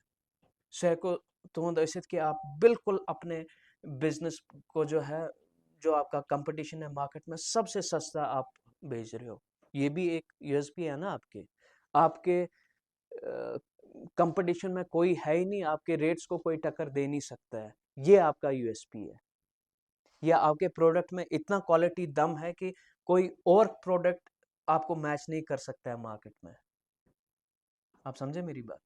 शहर को तो दर्शित कि आप बिल्कुल अपने बिजनेस को जो है, जो आपका कंपटीशन है मार्केट में, सबसे सस्ता आप बेच रहे हो। ये भी एक यूएसपी है ना आपके। आपके कंपटीशन में कोई है ही नहीं, आपके रेट्स को कोई टक्कर दे नहीं सकता है। ये आपका यूएसपी है। या आपके प्रोडक्ट में इतना क्वालिटी दम है कि कोई और प्रोडक्ट आपको मैच नहीं कर सकता है मार्केट में। आप समझे मेरी बात?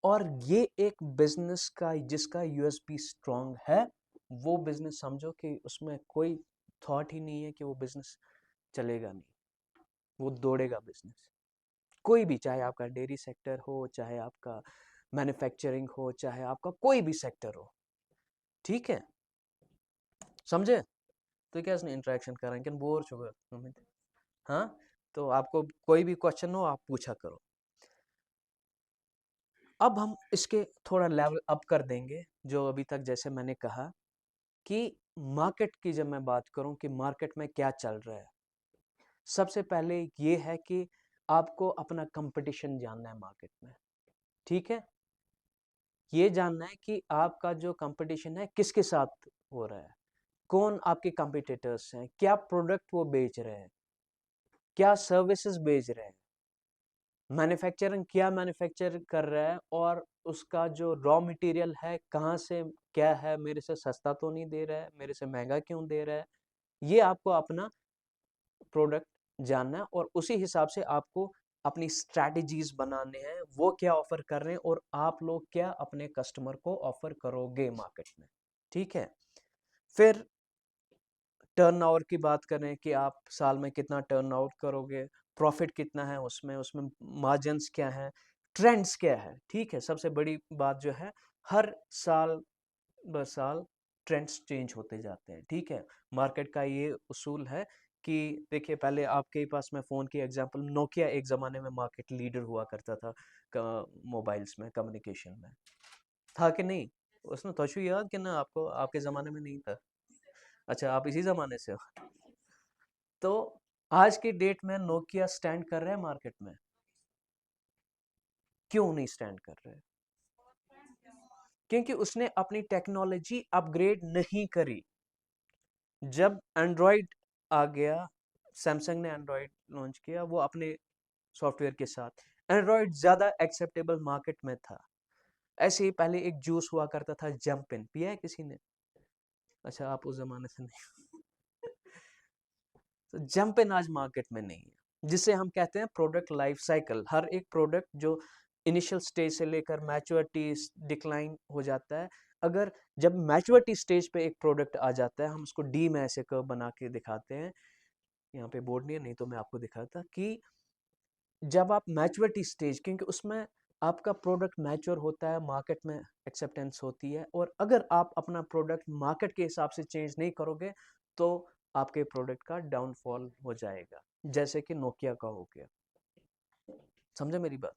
और ये एक बिजनेस का जिसका यूएसपी स्ट्रांग है, वो बिजनेस समझो कि उसमें कोई थॉट ही नहीं है कि वो बिजनेस चलेगा नहीं, वो दौड़ेगा बिजनेस। कोई भी, चाहे आपका डेयरी सेक्टर हो, चाहे आपका मैन्युफैक्चरिंग हो, चाहे आपका कोई भी सेक्टर हो। ठीक है, समझे? तो क्या इसने इंटरेक्शन करें कि बोर छुपे। हाँ, तो आपको कोई भी क्वेश्चन हो आप पूछा करो। अब हम इसके थोड़ा लेवल अप कर देंगे। जो अभी तक जैसे मैंने कहा कि मार्केट की जब मैं बात करूं कि मार्केट में क्या चल रहा है, सबसे पहले ये है कि आपको अपना कंपटीशन जानना है मार्केट में। ठीक है, ये जानना है कि आपका जो कंपटीशन है किसके साथ हो रहा है, कौन आपके कंपटीटर्स हैं, क्या प्रोडक्ट वो बेच रहे हैं, क्या सर्विसेज बेच रहे हैं, मैन्युफैक्चरिंग क्या मैन्युफैक्चर कर रहा है, और उसका जो रॉ मटेरियल है कहाँ से क्या है, मेरे से सस्ता तो नहीं दे रहा है, मेरे से महंगा क्यों दे रहा है। ये आपको अपना प्रोडक्ट जानना है, और उसी हिसाब से आपको अपनी स्ट्रैटेजीज बनाने हैं, वो क्या ऑफर कर रहे हैं और आप लोग क्या अपने कस्टमर को ऑफर करोगे मार्केट में। ठीक है, फिर टर्न ओवर की बात करें कि आप साल में कितना टर्न आउट करोगे, प्रॉफिट कितना है उसमें, उसमें मार्जिन्स क्या है, ट्रेंड्स क्या है। ठीक है, सबसे बड़ी बात जो है, हर साल ब साल ट्रेंड्स चेंज होते जाते हैं। ठीक है, मार्केट का ये उसूल है कि देखिए, पहले आपके पास मैं फ़ोन की एग्जांपल, नोकिया एक ज़माने में मार्केट लीडर हुआ करता था मोबाइल्स में, कम्युनिकेशन में, था कि नहीं? उसने तो याद कि ना आपको, आपके ज़माने में नहीं था? अच्छा, आप इसी ज़माने से हो। तो आज की डेट में नोकिया स्टैंड कर रहा है मार्केट में। क्यों नहीं स्टैंड कर रहे? क्योंकि उसने अपनी टेक्नोलॉजी अपग्रेड नहीं करी। जब एंड्रॉयड आ गया, सैमसंग ने एंड्रॉयड लॉन्च किया वो अपने सॉफ्टवेयर के साथ, एंड्रॉयड ज़्यादा एक्सेप्टेबल मार्केट में था। ऐसे ही पहले एक जूस हुआ करता था जंपिन, पिया है किसी ने? अच्छा, आप उस जमाने से नहीं। तो जंपिन आज मार्केट में नहीं है, जिसे हम कहते हैं प्रोडक्ट लाइफ साइकिल। हर एक प्रोडक्ट जो इनिशियल स्टेज से लेकर मैच्योरिटी डिक्लाइन हो जाता है, अगर जब मैच्योरिटी स्टेज पे एक प्रोडक्ट आ जाता है, हम उसको डी में ऐसे कर्व बना के दिखाते हैं, यहाँ पे बोर्ड नहीं है, नहीं तो मैं आपको दिखाता कि जब आप मैच्योरिटी स्टेज, क्योंकि उसमें आपका प्रोडक्ट मैच्योर होता है, मार्केट में एक्सेप्टेंस होती है, और अगर आप अपना प्रोडक्ट मार्केट के हिसाब से चेंज नहीं करोगे तो आपके प्रोडक्ट का डाउनफॉल हो जाएगा, जैसे कि नोकिया का हो गया। समझे मेरी बात?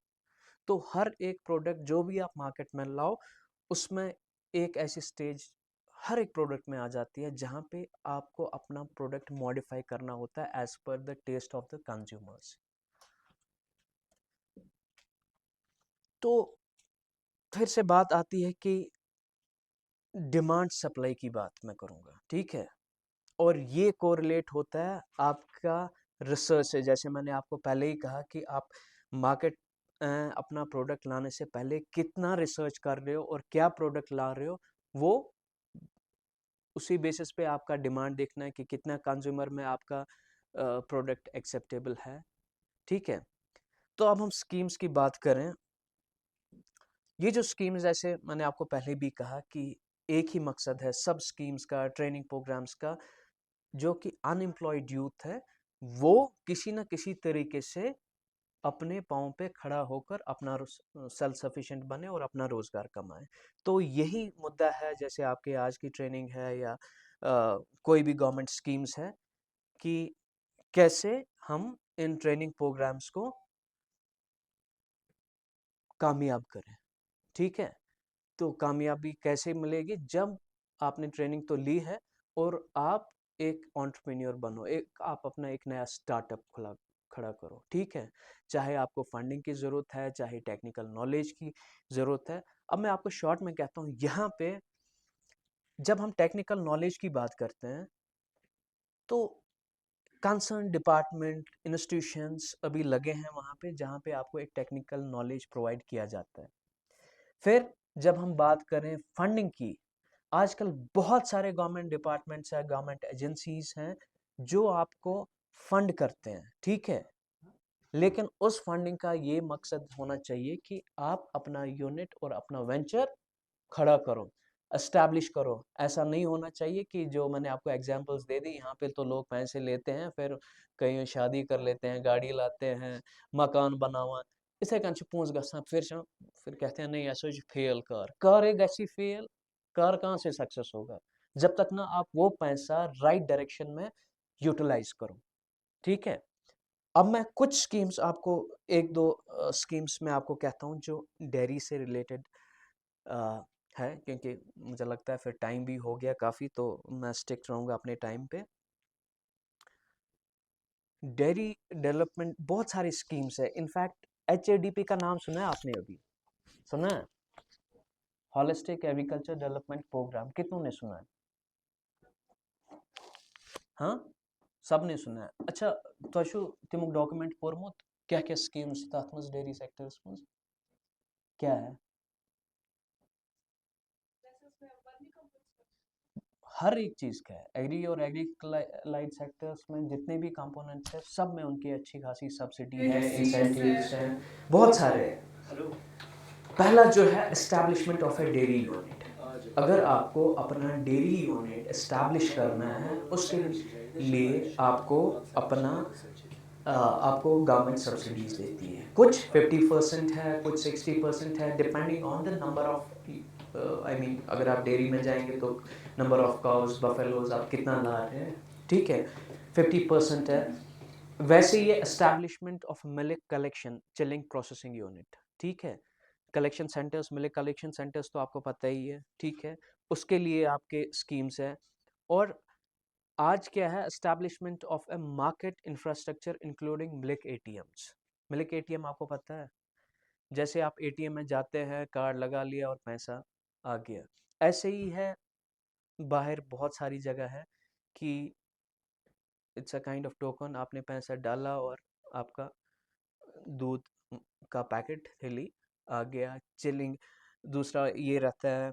तो हर एक प्रोडक्ट जो भी आप मार्केट में लाओ, उसमें एक ऐसी स्टेज हर एक प्रोडक्ट में आ जाती है जहाँ पे आपको अपना प्रोडक्ट मॉडिफाई करना होता है as per the test of the consumers. तो फिर से बात आती है कि डिमांड सप्लाई की बात मैं करूँगा, ठीक है? और ये कोरिलेट होता है आपका रिसर्च से। जैसे मैंने आपको पहले ही कहा कि आप मार्केट अपना प्रोडक्ट लाने से पहले कितना रिसर्च कर रहे हो और क्या प्रोडक्ट ला रहे हो, वो उसी बेसिस पे आपका डिमांड देखना है कि कितना कंज्यूमर में आपका प्रोडक्ट एक्सेप्टेबल है, ठीक है? तो अब हम स्कीम्स की बात करें। ये जो स्कीम्स, जैसे मैंने आपको पहले भी कहा कि एक ही मकसद है सब स्कीम्स का, ट्रेनिंग प्रोग्राम्स का, जो कि अनएम्प्लॉयड यूथ है वो किसी ना किसी तरीके से अपने पाँव पे खड़ा होकर अपना सेल्फ सफिशिएंट बने और अपना रोजगार कमाए। तो यही मुद्दा है, जैसे आपके आज की ट्रेनिंग है या कोई भी गवर्नमेंट स्कीम्स है, कि कैसे हम इन ट्रेनिंग प्रोग्राम्स को कामयाब करें, ठीक है? तो कामयाबी कैसे मिलेगी? जब आपने ट्रेनिंग तो ली है और आप एक एंटरप्रेन्योर बनो, एक आप अपना एक नया स्टार्टअप खुला खड़ा करो, ठीक है? चाहे आपको फंडिंग की ज़रूरत है, चाहे टेक्निकल नॉलेज की ज़रूरत है। अब मैं आपको शॉर्ट में कहता हूँ, यहाँ पे जब हम टेक्निकल नॉलेज की बात करते हैं, तो कंसर्न डिपार्टमेंट, इंस्टीट्यूशंस अभी लगे हैं वहाँ पे, जहाँ पे आपको एक टेक्निकल नॉलेज प्रोवाइड किया जाता है। फिर जब हम बात करें फंडिंग की, आजकल बहुत सारे गवर्नमेंट डिपार्टमेंट्स हैं, गवर्नमेंट एजेंसीज हैं जो आपको फंड करते हैं, ठीक है? लेकिन उस फंडिंग का ये मकसद होना चाहिए कि आप अपना यूनिट और अपना वेंचर खड़ा करो, एस्टैब्लिश करो। ऐसा नहीं होना चाहिए कि जो मैंने आपको एग्जांपल्स दे दी, यहाँ पे तो लोग पैसे लेते हैं, फिर कहीं शादी कर लेते हैं, गाड़ी लाते हैं, मकान बनावा, इसे कंच पूंछ गसा, फिर कहते हैं नहीं ऐसा फेल कर एक ऐसी फेल कर, कहाँ से सक्सेस होगा जब तक ना आप वो पैसा राइट डायरेक्शन में यूटिलाइज करो, ठीक है? अब मैं कुछ स्कीम्स आपको, एक दो स्कीम्स में आपको कहता हूँ जो डेयरी से रिलेटेड है, क्योंकि मुझे लगता है फिर टाइम भी हो गया काफ़ी, तो मैं स्टिक रहूँगा अपने टाइम पे। डेयरी डेवलपमेंट बहुत सारी स्कीम्स है, इनफैक्ट HADP का नाम सुना है आपने? अभी सुना है? हॉलिस्टिक एग्रीकल्चर डेवलपमेंट प्रोग्राम, कितनों ने सुना है? हाँ, सब ने सुना है। अच्छा, तो तिमुक डॉक्यूमेंट पोरमुत क्या क्या स्कीम्स तथ मज डेयरी सेक्टर्स मज क्या है? हर एक चीज़ का है, एग्री और एग्रीलाइड सेक्टर्स में जितने भी कंपोनेंट्स हैं, सब में उनकी अच्छी खासी सब्सिडी है, इंसेंटिव्स हैं, बहुत सारे हैं। पहला जो है establishment of A dairy unit. अगर आपको अपना डेयरी यूनिट एस्टैब्लिश करना है, उसके लिए आपको अपना आपको गवर्नमेंट सब्सिडीज देती है। कुछ 50% है, कुछ 60% है, depending on the number of, I mean अगर आप डेयरी में जाएंगे तो नंबर ऑफ काउस, बफेलोज आप कितना ला रहे हैं, ठीक है? 50% है। वैसे ये establishment of milk collection chilling processing unit, ठीक है? Collection centres, milk collection centres तो आपको पता ही है, ठीक है? उसके लिए आपके स्कीम्स है। और आज क्या है, establishment of A market infrastructure including milk ATMs. Milk ATM आपको पता है? जैसे आप एटीएम में जाते हैं, कार्ड लगा लिया और पैसा आ गया। ऐसे ही है, बाहर बहुत सारी जगह है कि it's a kind of token, आपने पैसा डाला और आपका दूध का पैकेट थैली आ गया। चिलिंग दूसरा ये रहता है,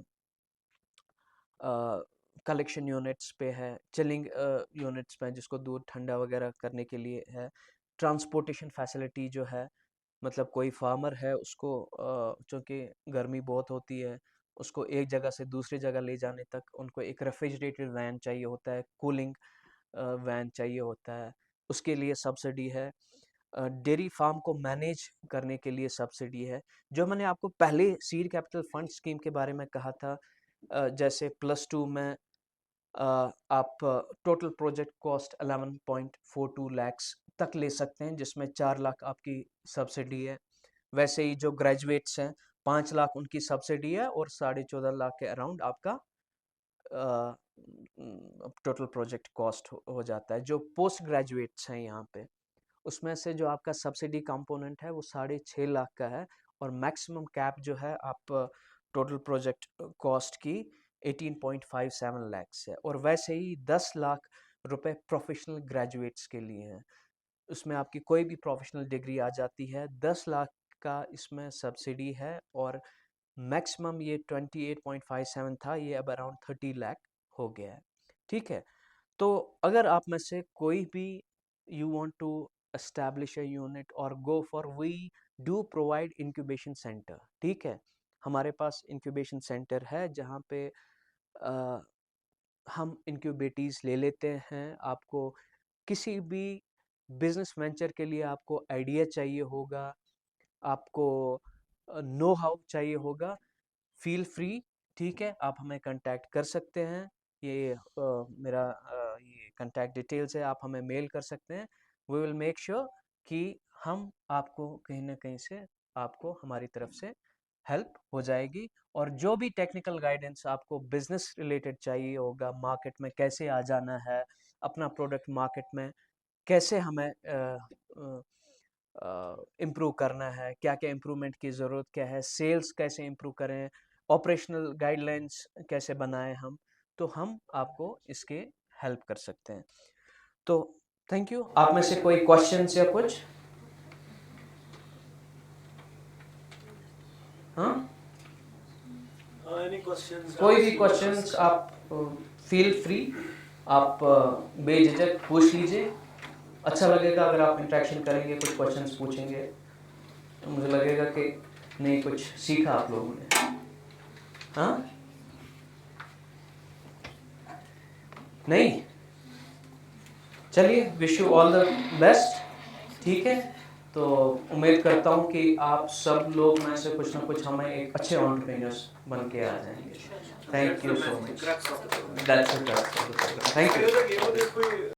कलेक्शन यूनिट्स पे है, चिलिंग यूनिट्स पे जिसको दूध ठंडा वगैरह करने के लिए है। ट्रांसपोर्टेशन फैसिलिटी जो है, मतलब कोई फार्मर है, उसको चूँकि गर्मी बहुत होती है, उसको एक जगह से दूसरी जगह ले जाने तक उनको एक रेफ्रिजरेटेड वैन चाहिए होता है, कूलिंग वैन चाहिए होता है, उसके लिए सब्सिडी है। डेयरी फार्म को मैनेज करने के लिए सब्सिडी है। जो मैंने आपको पहले सीड कैपिटल फंड स्कीम के बारे में कहा था, जैसे +2 में आप टोटल प्रोजेक्ट कॉस्ट 11.42 लाख्स तक ले सकते हैं, जिसमें 4 लाख आपकी सब्सिडी है। वैसे ही जो ग्रेजुएट्स हैं 5 लाख उनकी सब्सिडी है और 14.5 लाख के अराउंड आपका टोटल प्रोजेक्ट कॉस्ट हो जाता है। जो पोस्ट ग्रेजुएट्स हैं यहाँ पे, उसमें से जो आपका सब्सिडी कंपोनेंट है वो 6.5 लाख का है और मैक्सिमम कैप जो है आप टोटल प्रोजेक्ट कॉस्ट की 18.57 लैक्स है। और वैसे ही 10 लाख रुपए प्रोफेशनल ग्रेजुएट्स के लिए हैं। उसमें आपकी कोई भी प्रोफेशनल डिग्री आ जाती है, 10 लाख का इसमें सब्सिडी है और मैक्सिमम ये 28.57 था, ये अब अराउंड 30 लाख हो गया है। ठीक है, तो अगर आप में से कोई भी you want to establish a unit और go for, we do provide incubation centre. ठीक है, हमारे पास इंक्यूबेशन सेंटर है जहाँ पे हम इंक्यूबेटीज ले लेते हैं। आपको किसी भी बिजनेस वेंचर के लिए आपको आइडिया चाहिए होगा, आपको नो हाउ चाहिए होगा, फील फ्री, ठीक है, आप हमें कांटेक्ट कर सकते हैं। ये मेरा ये कांटेक्ट डिटेल्स है, आप हमें मेल कर सकते हैं। वी विल मेक श्योर कि हम आपको कहीं ना कहीं से आपको हमारी तरफ से हेल्प हो जाएगी। और जो भी टेक्निकल गाइडेंस आपको बिजनेस रिलेटेड चाहिए होगा, मार्केट में कैसे आ जाना है, अपना प्रोडक्ट मार्केट में कैसे हमें इम्प्रूव करना है, क्या क्या इम्प्रूवमेंट की ज़रूरत क्या है, सेल्स कैसे इम्प्रूव करें, ऑपरेशनल गाइडलाइंस कैसे बनाएं हम, तो हम आपको इसके हेल्प कर सकते हैं। तो थैंक यू। आप में से कोई क्वेश्चंस या कुछ? हाँ, Any questions? कोई भी क्वेश्चंस आप फील फ्री, आप बेझिझक पूछ लीजिए। अच्छा लगेगा अगर आप इंटरेक्शन करेंगे, कुछ क्वेश्चंस पूछेंगे, तो मुझे लगेगा कि नहीं कुछ सीखा आप लोगों ने। हाँ, नहीं, चलिए, wish you all the best. ठीक है, तो उम्मीद करता हूँ कि आप सब लोग में से कुछ ना कुछ हमें एक अच्छे एंटरप्रेन्योर्स बन के आ जाएंगे। Thank you so much. That's it. Thank you.